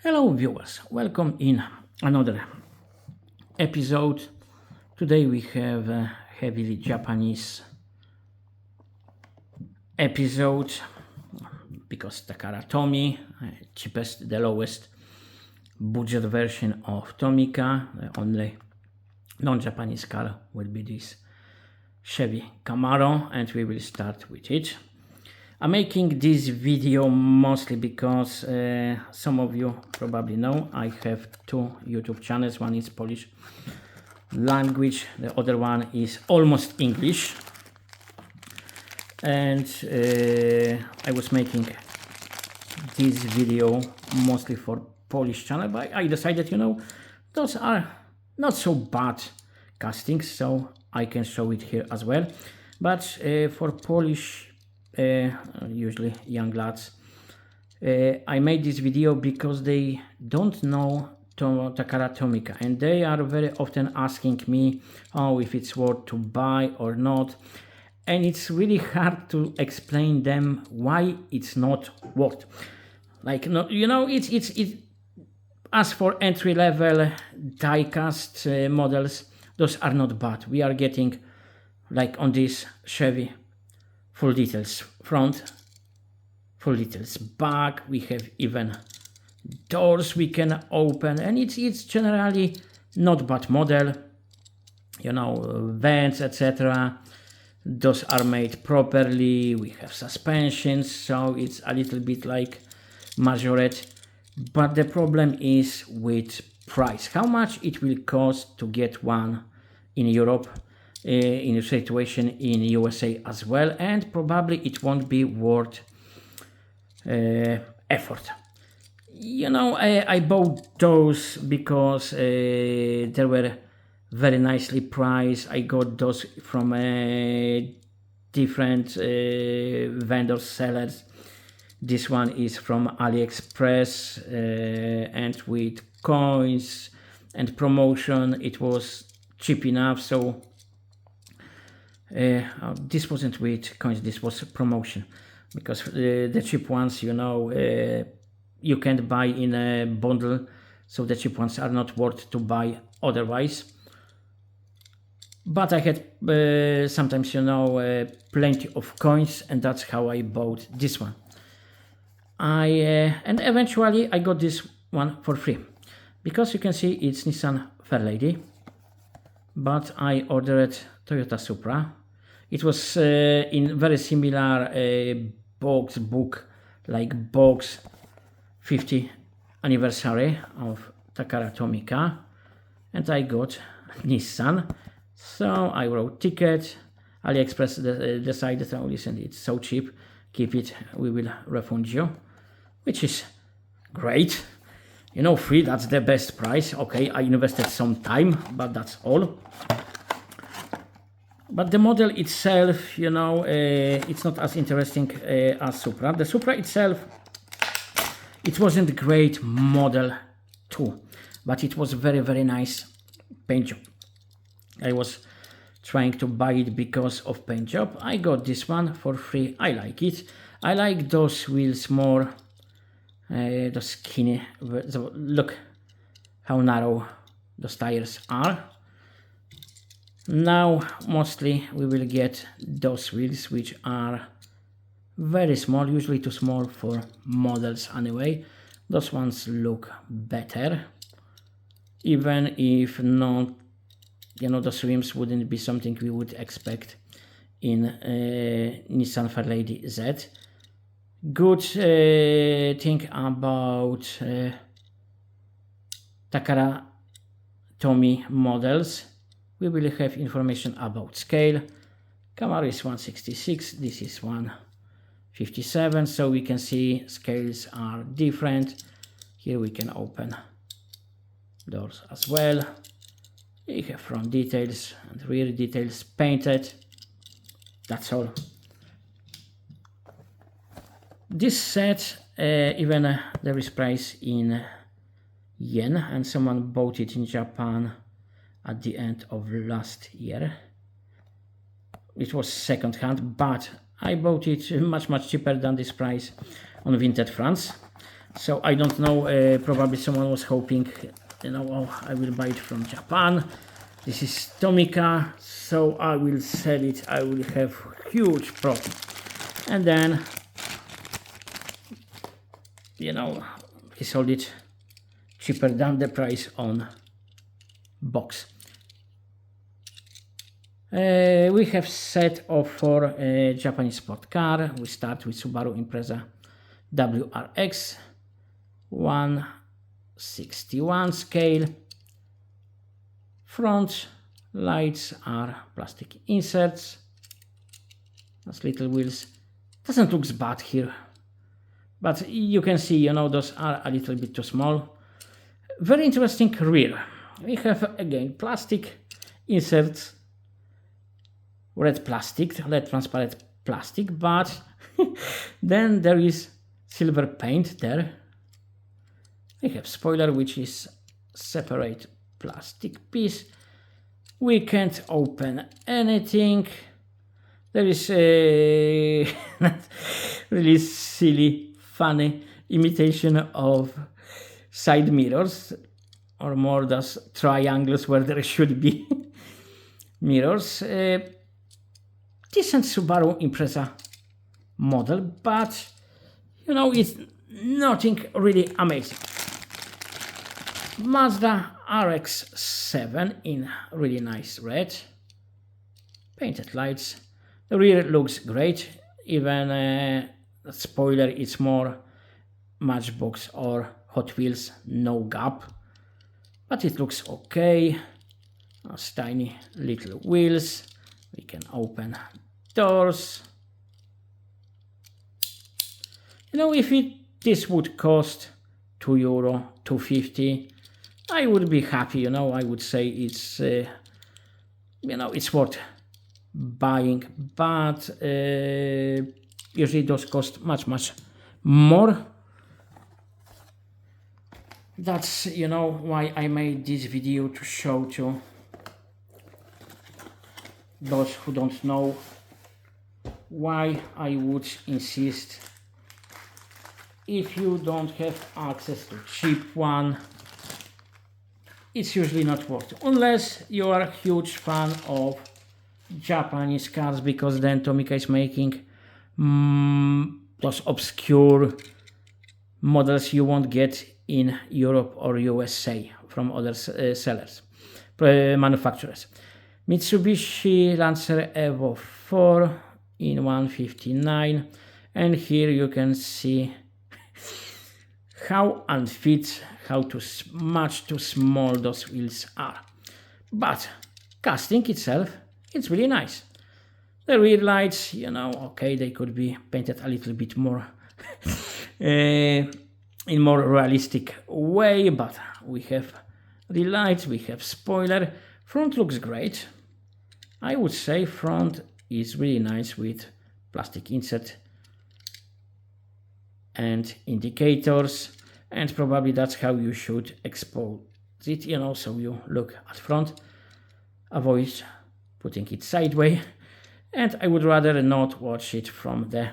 Hello viewers, welcome in another episode. Today we have a heavily Japanese episode because Takara Tomy, cheapest, the lowest budget version of Tomica, the only non-Japanese car will be this Chevy Camaro, and we will start with it. I'm making this video mostly because some of you probably know I have two YouTube channels. One is Polish language, the other one is almost English, and I was making this video mostly for Polish channel, but I decided, those are not so bad castings, so I can show it here as well. But for Polish usually young lads, I made this video because they don't know Takara Tomica, and they are very often asking me, if it's worth to buy or not, and it's really hard to explain them why it's not worth. Like, it's as for entry-level diecast models, those are not bad. We are getting, like on this Chevy, full details front, full details back. We have even doors we can open, and it's generally not bad model. Vents, etc. Those are made properly. We have suspensions, so it's a little bit like Majorette. But the problem is with price. How much it will cost to get one in Europe, in a situation in USA as well, and probably it won't be worth effort. I bought those because they were very nicely priced. I got those from different vendors, sellers. This one is from AliExpress, and with coins and promotion it was cheap enough, so this wasn't with coins, this was promotion, because the cheap ones, you can't buy in a bundle, so the cheap ones are not worth to buy otherwise. But I had sometimes, plenty of coins, and that's how I bought this one. And eventually I got this one for free, because you can see it's Nissan Fairlady, but I ordered Toyota Supra. It was in very similar book, like box 50 anniversary of Takara Tomica, and I got Nissan. So I wrote ticket. AliExpress decided, listen, it's so cheap, keep it, we will refund you, which is great. Free, that's the best price. Okay, I invested some time, but that's all. But the model itself, it's not as interesting as Supra. The Supra itself, it wasn't a great model too, but it was very, very nice paint job. I was trying to buy it because of paint job. I got this one for free. I like it. I like those wheels more, the skinny. Look how narrow those tires are. Now mostly we will get those wheels which are very small, usually too small for models anyway. Those ones look better, even if not, those rims wouldn't be something we would expect in Nissan Fairlady Z. Good thing about Takara Tomy models, we will have information about scale. Camaro is 166, this is 157, so we can see scales are different. Here we can open doors as well. You have front details and rear details painted. That's all. This set, even there is price in yen, and someone bought it in Japan at the end of last year. It was second hand, but I bought it much cheaper than this price on Vinted France. So I don't know, probably someone was hoping, you know, oh, I will buy it from Japan. This is Tomica, so I will sell it, I will have huge profit. And then, you know, he sold it cheaper than the price on box. We have set off for a Japanese sport car. We start with Subaru Impreza WRX 1/61 scale. Front lights are plastic inserts. Those little wheels. Doesn't look bad here, but you can see, you know, those are a little bit too small. Very interesting rear. We have again plastic inserts, red transparent plastic, but then there is silver paint there. We have spoiler, which is separate plastic piece. We can't open anything. There is a really silly, funny imitation of side mirrors, or more those triangles where there should be mirrors. Decent Subaru Impreza model, but you know, it's nothing really amazing. Mazda RX-7 in really nice red. Painted lights. The rear looks great. Even the spoiler is more Matchbox or Hot Wheels, no gap. But it looks okay. Those tiny little wheels. We can open doors. You know, if this would cost €2, €2.50, I would be happy, you know. I would say it's, you know, it's worth buying, but usually those cost much more. That's, you know, why I made this video, to show to those who don't know why I would insist, if you don't have access to cheap one, it's usually not worth it, unless you are a huge fan of Japanese cars, because then Tomica is making those obscure models you won't get in Europe or USA from other sellers, manufacturers. Mitsubishi Lancer Evo 4 in 159, and here you can see how unfit, how much too small those wheels are. But casting itself, it's really nice. The rear lights, you know, okay, they could be painted a little bit more in more realistic way, but we have rear lights, we have spoiler. Front looks great. I would say front is really nice with plastic insert and indicators, and probably that's how you should expose it, you know, so you look at front, avoid putting it sideways, and I would rather not watch it from the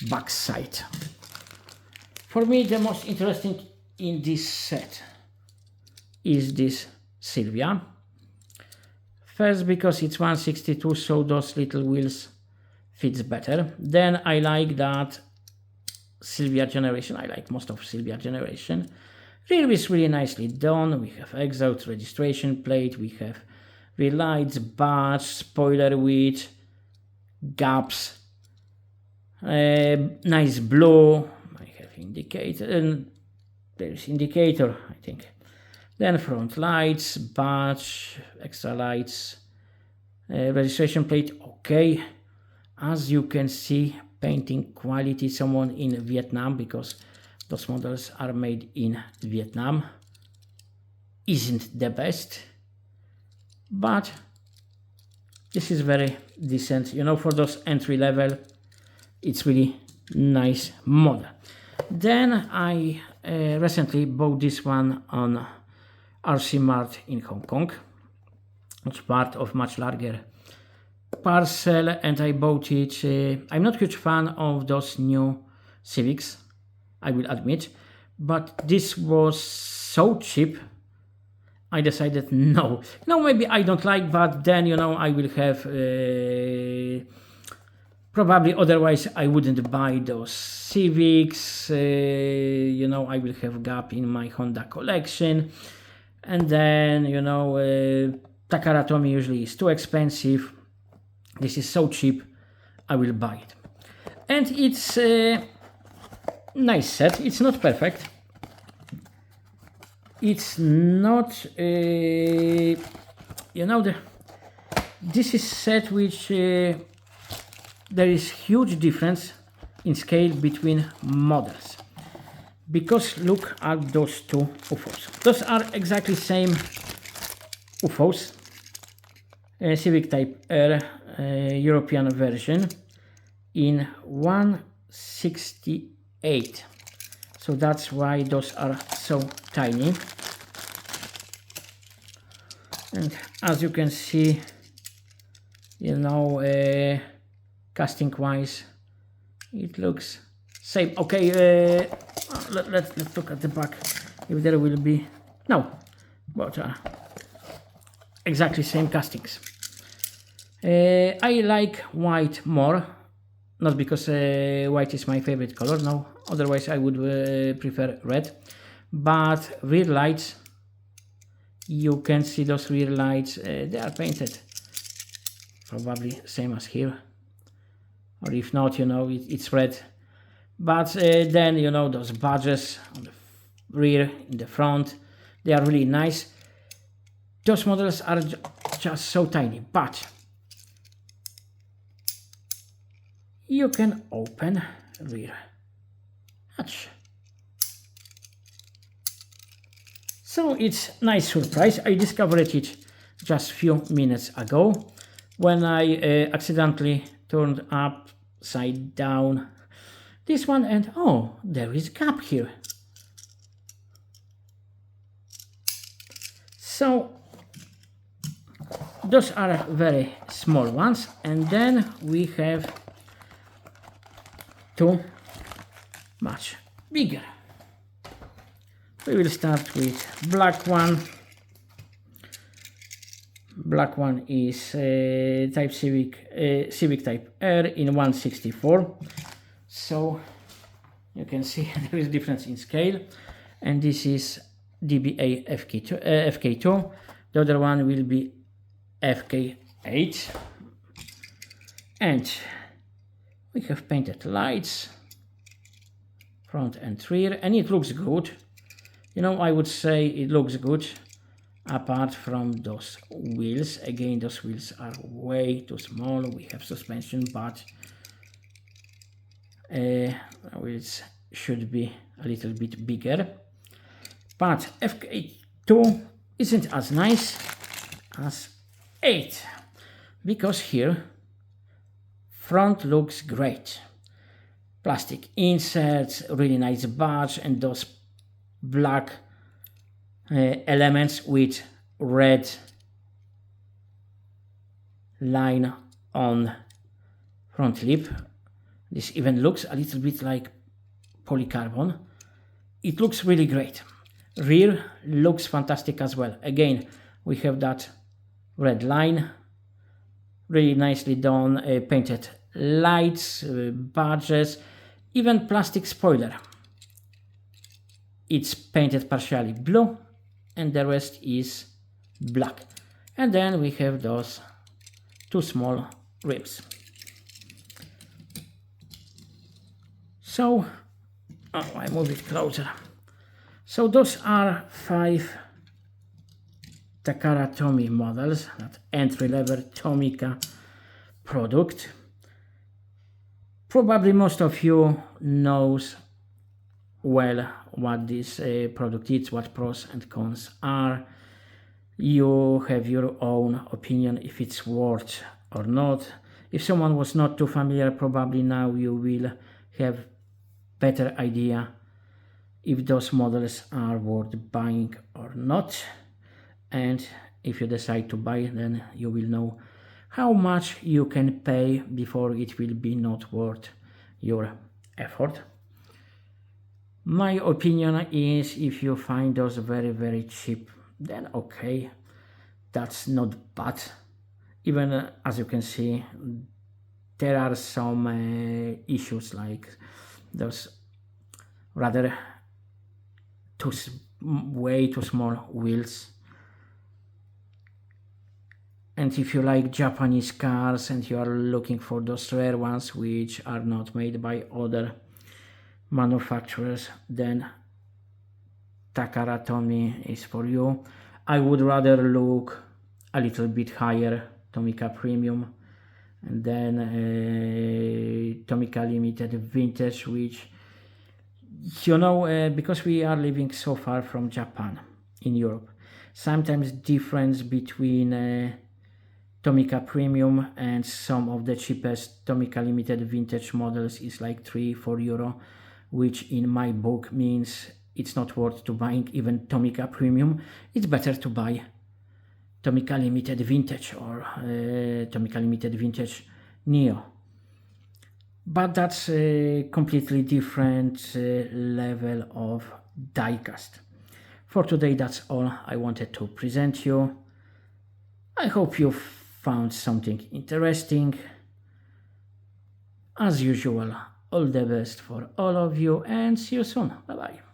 back side. For me, the most interesting in this set is this Silvia. First, because it's 162, so those little wheels fits better. Then I like that Silvia generation. I like most of Silvia generation. Rear is really nicely done. We have exhaust, registration plate, we have rear lights, badge, spoiler with gaps, nice blue. I have indicator, and there's indicator, I think. Then front lights, badge, extra lights, registration plate, okay. As you can see, painting quality, someone in Vietnam, because those models are made in Vietnam, isn't the best, but this is very decent, you know, for those entry level. It's really nice model. Then I recently bought this one on RC Mart in Hong Kong. It's part of much larger parcel, and I bought it. I'm not a huge fan of those new Civics, I will admit, but this was so cheap. I decided no. Maybe I don't like, but then I will have probably otherwise I wouldn't buy those Civics. I will have gap in my Honda collection, and then Takara Tomy usually is too expensive. This is so cheap, I will buy it, and it's a nice set. It's not perfect. It's not, this is set which there is huge difference in scale between models. Because look at those two UFOs. Those are exactly same UFOs. Civic Type R European version in 1/68. So that's why those are so tiny. And as you can see, casting wise, it looks same. Okay, let's look at the back if there will be no, but exactly same castings. I like white more. Not because white is my favorite color, no, otherwise I would prefer red. But rear lights, you can see those rear lights, they are painted probably same as here, or if not, it's red. But then those badges on the rear, in the front, they are really nice. Those models are just so tiny, but you can open rear hatch. So it's nice surprise. I discovered it just few minutes ago when I accidentally turned upside down this one, and oh, there is gap here. So those are very small ones, and then we have two much bigger. We will start with black one. Black one is Type Civic Type R in 1/64. So you can see there is difference in scale, and this is DBA FK2. The other one will be FK8, and we have painted lights front and rear, and it looks good. I would say it looks good apart from those wheels. Again, those wheels are way too small. We have suspension, but wheels should be a little bit bigger. But FK2 isn't as nice as 8, because here front looks great. Plastic inserts, really nice badge, and those black elements with red line on front lip. This even looks a little bit like polycarbon. It looks really great. Rear looks fantastic as well. Again, we have that red line, really nicely done, painted lights, badges, even plastic spoiler. It's painted partially blue, and the rest is black. And then we have those two small rims. So, I move it closer. So those are 5 Takara Tomy models, that entry-level Tomica product. Probably most of you knows well what this product is, what pros and cons are. You have your own opinion if it's worth or not. If someone was not too familiar, probably now you will have better idea if those models are worth buying or not. And if you decide to buy, then you will know how much you can pay before it will be not worth your effort. My opinion is if you find those very cheap, then okay, that's not bad. Even as you can see, there are some issues like those rather way too small wheels. And if you like Japanese cars and you are looking for those rare ones which are not made by other manufacturers, then Takara Tomy is for you. I would rather look a little bit higher, Tomica Premium, and then Tomica Limited Vintage, which because we are living so far from Japan in Europe, sometimes difference between Tomica Premium and some of the cheapest Tomica Limited Vintage models is like 3-4 euro, which in my book means it's not worth to buying even Tomica Premium. It's better to buy Tomica Limited Vintage or Tomica Limited Vintage Neo. But that's a completely different level of diecast. For today, that's all I wanted to present you. I hope you found something interesting. As usual, all the best for all of you and see you soon. Bye bye.